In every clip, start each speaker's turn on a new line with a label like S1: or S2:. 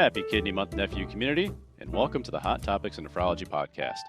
S1: Happy Kidney Month, NephU community, and welcome to the Hot Topics in Nephrology podcast.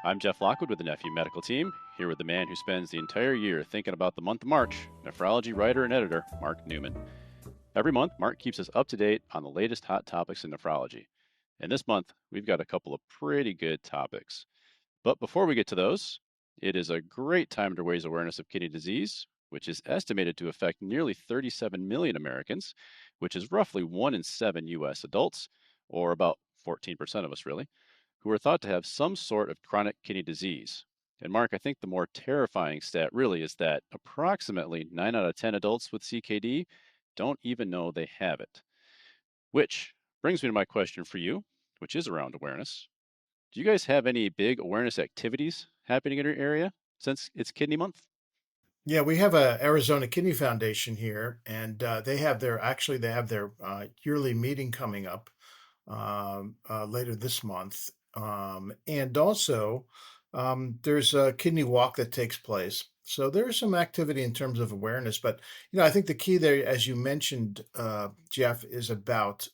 S1: I'm Jeff Lockwood with the NephU medical team, here with the man who spends the entire year thinking about the month of March, nephrology writer and editor, Mark Newman. Every month, Mark keeps us up to date on the latest hot topics in nephrology. And this month, we've got a couple of pretty good topics. But before we get to those, it is a great time to raise awareness of kidney disease, which is estimated to affect nearly 37 million Americans, which is roughly 1 in 7 US adults, or about 14% of us really, who are thought to have some sort of chronic kidney disease. And Mark, I think the more terrifying stat really is that approximately 9 out of 10 adults with CKD don't even know they have it. Which brings me to my question for you, which is around awareness. Do you guys have any big awareness activities happening in your area since it's Kidney Month?
S2: Yeah, we have a Arizona Kidney Foundation here, and they have their yearly meeting coming up later this month, and also there's a kidney walk that takes place. So there's some activity in terms of awareness, but I think the key there, as you mentioned, Jeff, is about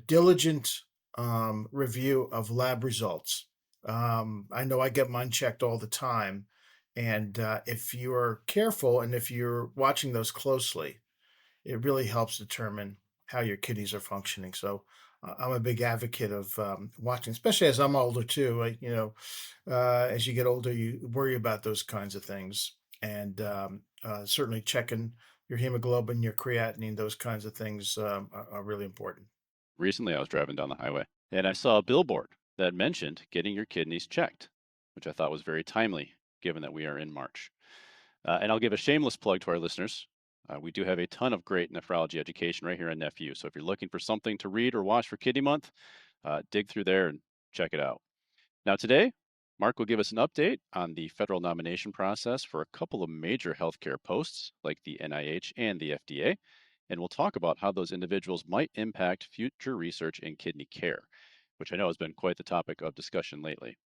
S2: diligent review of lab results. I know I get mine checked all the time. And if you're careful and if you're watching those closely, it really helps determine how your kidneys are functioning. So I'm a big advocate of watching, especially as I'm older too. As you get older, you worry about those kinds of things, and certainly checking your hemoglobin, your creatinine, those kinds of things are really important.
S1: Recently, I was driving down the highway and I saw a billboard that mentioned getting your kidneys checked, which I thought was very timely given that we are in March. And I'll give a shameless plug to our listeners. We do have a ton of great nephrology education right here on NephU. So if you're looking for something to read or watch for Kidney Month, dig through there and check it out. Now, today, Mark will give us an update on the federal nomination process for a couple of major healthcare posts like the NIH and the FDA, and we'll talk about how those individuals might impact future research in kidney care, which I know has been quite the topic of discussion lately.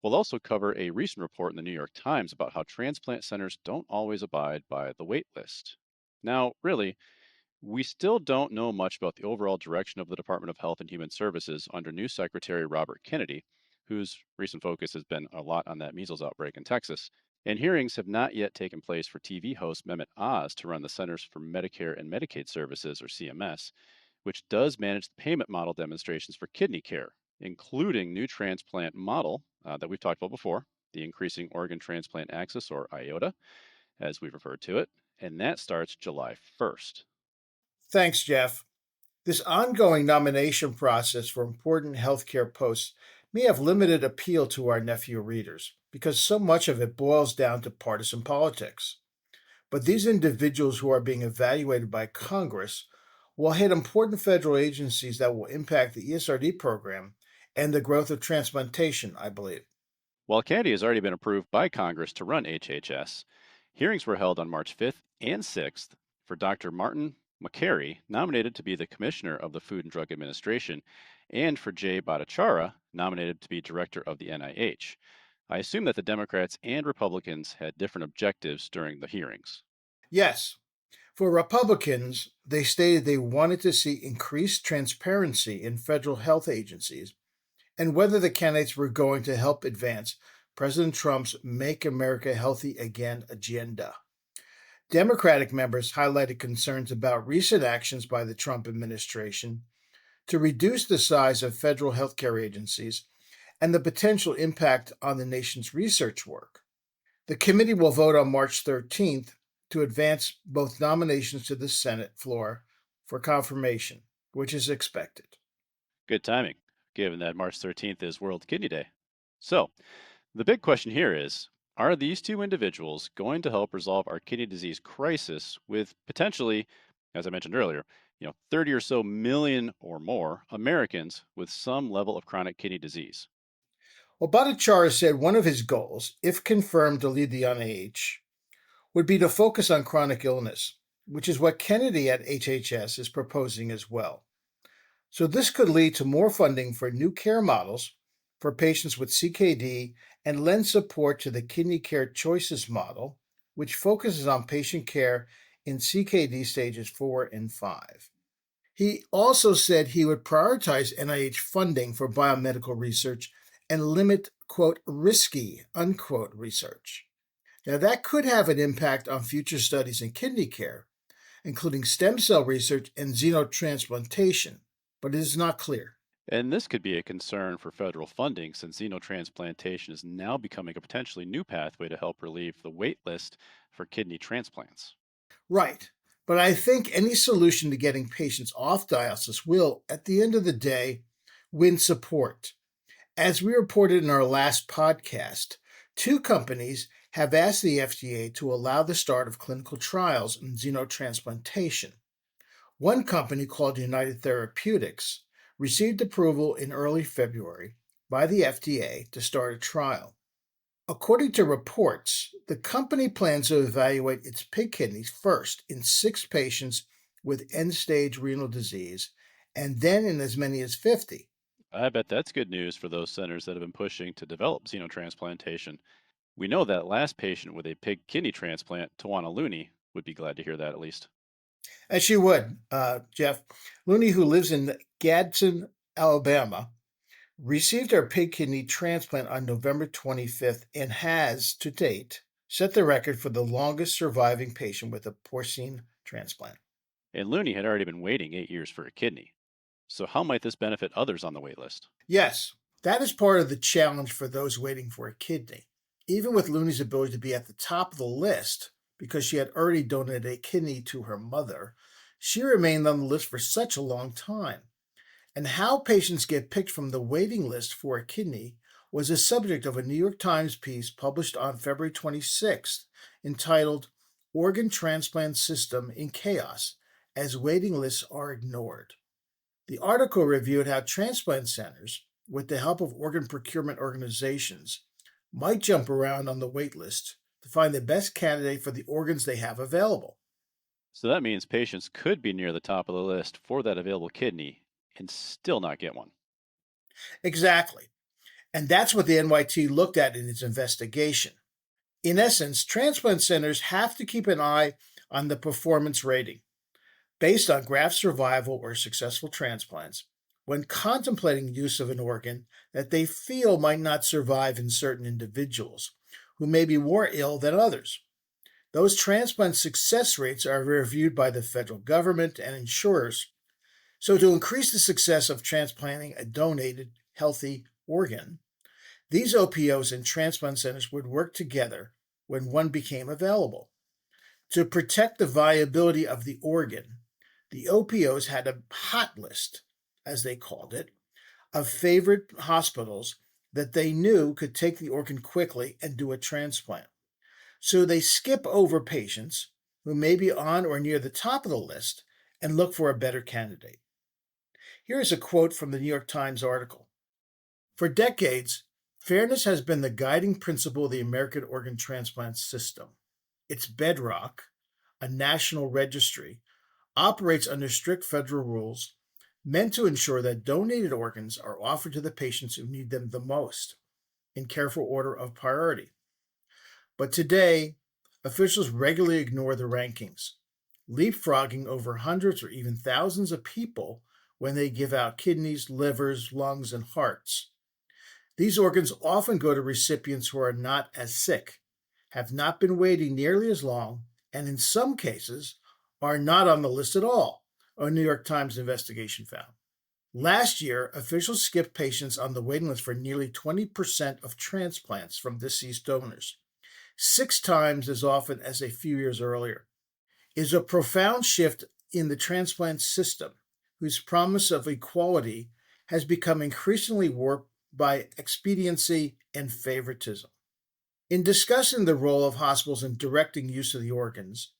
S1: We'll also cover a recent report in the New York Times about how transplant centers don't always abide by the wait list. Now, really, we still don't know much about the overall direction of the Department of Health and Human Services under new Secretary Robert Kennedy, whose recent focus has been a lot on that measles outbreak in Texas. And hearings have not yet taken place for TV host Mehmet Oz to run the Centers for Medicare and Medicaid Services, or CMS, which does manage the payment model demonstrations for kidney care, including new transplant model that we've talked about before, the Increasing Organ Transplant Access, or IOTA, as we've referred to it, and that starts July 1st.
S2: Thanks, Jeff. This ongoing nomination process for important healthcare posts may have limited appeal to our nephew readers because so much of it boils down to partisan politics. But these individuals who are being evaluated by Congress will hit important federal agencies that will impact the ESRD program and the growth of transplantation, I believe.
S1: While Kennedy has already been approved by Congress to run HHS, hearings were held on March 5th and 6th for Dr. Martin McCary, nominated to be the Commissioner of the Food and Drug Administration, and for Jay Bhattacharya, nominated to be Director of the NIH. I assume that the Democrats and Republicans had different objectives during the hearings.
S2: Yes, for Republicans, they stated they wanted to see increased transparency in federal health agencies and whether the candidates were going to help advance President Trump's Make America Healthy Again agenda. Democratic members highlighted concerns about recent actions by the Trump administration to reduce the size of federal healthcare agencies and the potential impact on the nation's research work. The committee will vote on March 13th to advance both nominations to the Senate floor for confirmation, which is expected.
S1: Good timing, given that March 13th is World Kidney Day. So, the big question here is, are these two individuals going to help resolve our kidney disease crisis with potentially, as I mentioned earlier, 30 or so million or more Americans with some level of chronic kidney disease?
S2: Well, Bhattacharya said one of his goals, if confirmed to lead the NIH, would be to focus on chronic illness, which is what Kennedy at HHS is proposing as well. So this could lead to more funding for new care models for patients with CKD and lend support to the Kidney Care Choices model, which focuses on patient care in CKD stages 4 and 5. He also said he would prioritize NIH funding for biomedical research and limit, quote, risky, unquote, research. Now, that could have an impact on future studies in kidney care, including stem cell research and xenotransplantation, but it is not clear.
S1: And this could be a concern for federal funding since xenotransplantation is now becoming a potentially new pathway to help relieve the wait list for kidney transplants.
S2: Right. But I think any solution to getting patients off dialysis will, at the end of the day, win support. As we reported in our last podcast, two companies have asked the FDA to allow the start of clinical trials in xenotransplantation. One company, called United Therapeutics, received approval in early February by the FDA to start a trial. According to reports, the company plans to evaluate its pig kidneys first in 6 patients with end stage renal disease and then in as many as 50.
S1: I bet that's good news for those centers that have been pushing to develop xenotransplantation. We know that last patient with a pig kidney transplant, Tawana Looney, would be glad to hear that at least.
S2: As she would, Jeff. Looney, who lives in Gadsden, Alabama, received her pig kidney transplant on November 25th and has, to date, set the record for the longest surviving patient with a porcine transplant.
S1: And Looney had already been waiting 8 years for a kidney. So, how might this benefit others on the wait list?
S2: Yes, that is part of the challenge for those waiting for a kidney. Even with Looney's ability to be at the top of the list, because she had already donated a kidney to her mother, she remained on the list for such a long time. And how patients get picked from the waiting list for a kidney was a subject of a New York Times piece published on February 26th entitled Organ Transplant System in Chaos as Waiting Lists Are Ignored. The article reviewed how transplant centers, with the help of organ procurement organizations, might jump around on the wait list to find the best candidate for the organs they have available.
S1: So, that means patients could be near the top of the list for that available kidney and still not get one.
S2: Exactly. And that's what the NYT looked at in its investigation. In essence, transplant centers have to keep an eye on the performance rating based on graft survival or successful transplants when contemplating use of an organ that they feel might not survive in certain individuals who may be more ill than others. Those transplant success rates are reviewed by the federal government and insurers. So, to increase the success of transplanting a donated, healthy organ, these OPOs and transplant centers would work together when one became available. To protect the viability of the organ, the OPOs had a hot list, as they called it, of favorite hospitals that they knew could take the organ quickly and do a transplant. So they skip over patients who may be on or near the top of the list and look for a better candidate. Here is a quote from the New York Times article. For decades, fairness has been the guiding principle of the American organ transplant system. Its bedrock, a national registry, operates under strict federal rules meant to ensure that donated organs are offered to the patients who need them the most, in careful order of priority. But today, officials regularly ignore the rankings, leapfrogging over hundreds or even thousands of people when they give out kidneys, livers, lungs, and hearts. These organs often go to recipients who are not as sick, have not been waiting nearly as long, and in some cases are not on the list at all, a New York Times investigation found. Last year, officials skipped patients on the waiting list for nearly 20% of transplants from deceased donors, 6 times as often as a few years earlier. It is a profound shift in the transplant system, whose promise of equality has become increasingly warped by expediency and favoritism. In discussing the role of hospitals in directing use of the organs,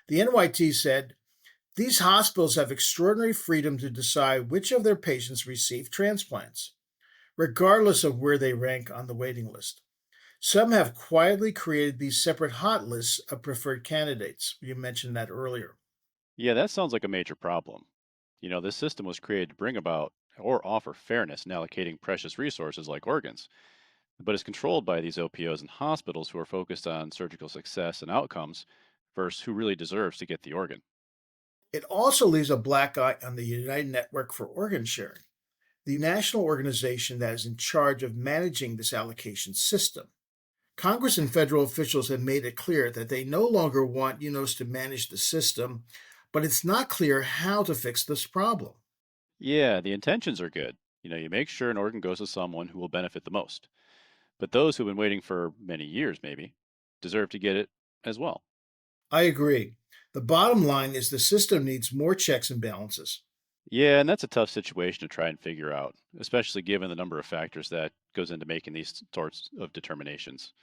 S2: the NYT said, these hospitals have extraordinary freedom to decide which of their patients receive transplants, regardless of where they rank on the waiting list. Some have quietly created these separate hot lists of preferred candidates. You mentioned that earlier.
S1: Yeah, that sounds like a major problem. This system was created to bring about or offer fairness in allocating precious resources like organs, but is controlled by these OPOs and hospitals who are focused on surgical success and outcomes versus who really deserves to get the organ.
S2: It also leaves a black eye on the United Network for Organ Sharing, the national organization that is in charge of managing this allocation system. Congress and federal officials have made it clear that they no longer want UNOS to manage the system, but it's not clear how to fix this problem.
S1: Yeah, the intentions are good. You make sure an organ goes to someone who will benefit the most. But those who've been waiting for many years, maybe, deserve to get it as well.
S2: I agree. The bottom line is the system needs more checks and balances.
S1: Yeah, and that's a tough situation to try and figure out, especially given the number of factors that goes into making these sorts of determinations.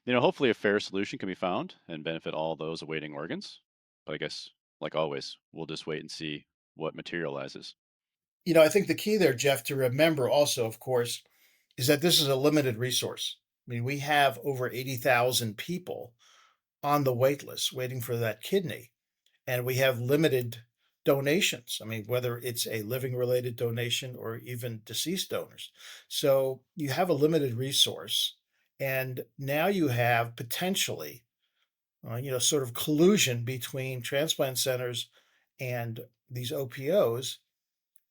S1: Hopefully a fair solution can be found and benefit all those awaiting organs. But I guess, like always, we'll just wait and see what materializes.
S2: I think the key there, Jeff, to remember also, of course, is that this is a limited resource. I mean, we have over 80,000 people on the wait list waiting for that kidney, and we have limited donations. I mean, whether it's a living related donation or even deceased donors. So you have a limited resource, and now you have potentially, sort of collusion between transplant centers and these OPOs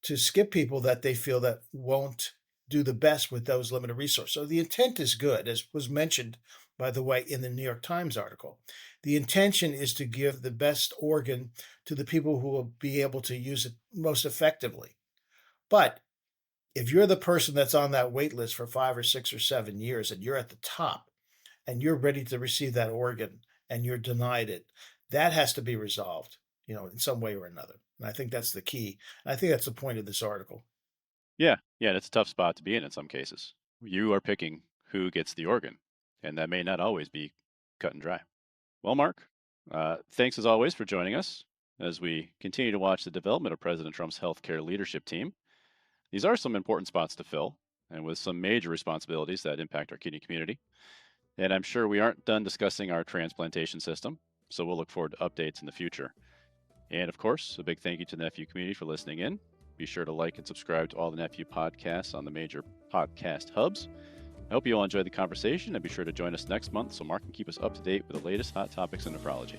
S2: to skip people that they feel that won't do the best with those limited resources. So the intent is good, as was mentioned, by the way, in the New York Times article. The intention is to give the best organ to the people who will be able to use it most effectively. But if you're the person that's on that wait list for 5 or 6 or 7 years and you're at the top and you're ready to receive that organ and you're denied it, that has to be resolved, in some way or another. And I think that's the key. And I think that's the point of this article.
S1: Yeah, and it's a tough spot to be in some cases. You are picking who gets the organ, and that may not always be cut and dry. Well, Mark, thanks as always for joining us as we continue to watch the development of President Trump's healthcare leadership team. These are some important spots to fill, and with some major responsibilities that impact our kidney community. And I'm sure we aren't done discussing our transplantation system, so we'll look forward to updates in the future. And of course, a big thank you to the NephU community for listening in. Be sure to like and subscribe to all the NephU podcasts on the major podcast hubs. I hope you all enjoyed the conversation, and be sure to join us next month so Mark can keep us up to date with the latest hot topics in nephrology.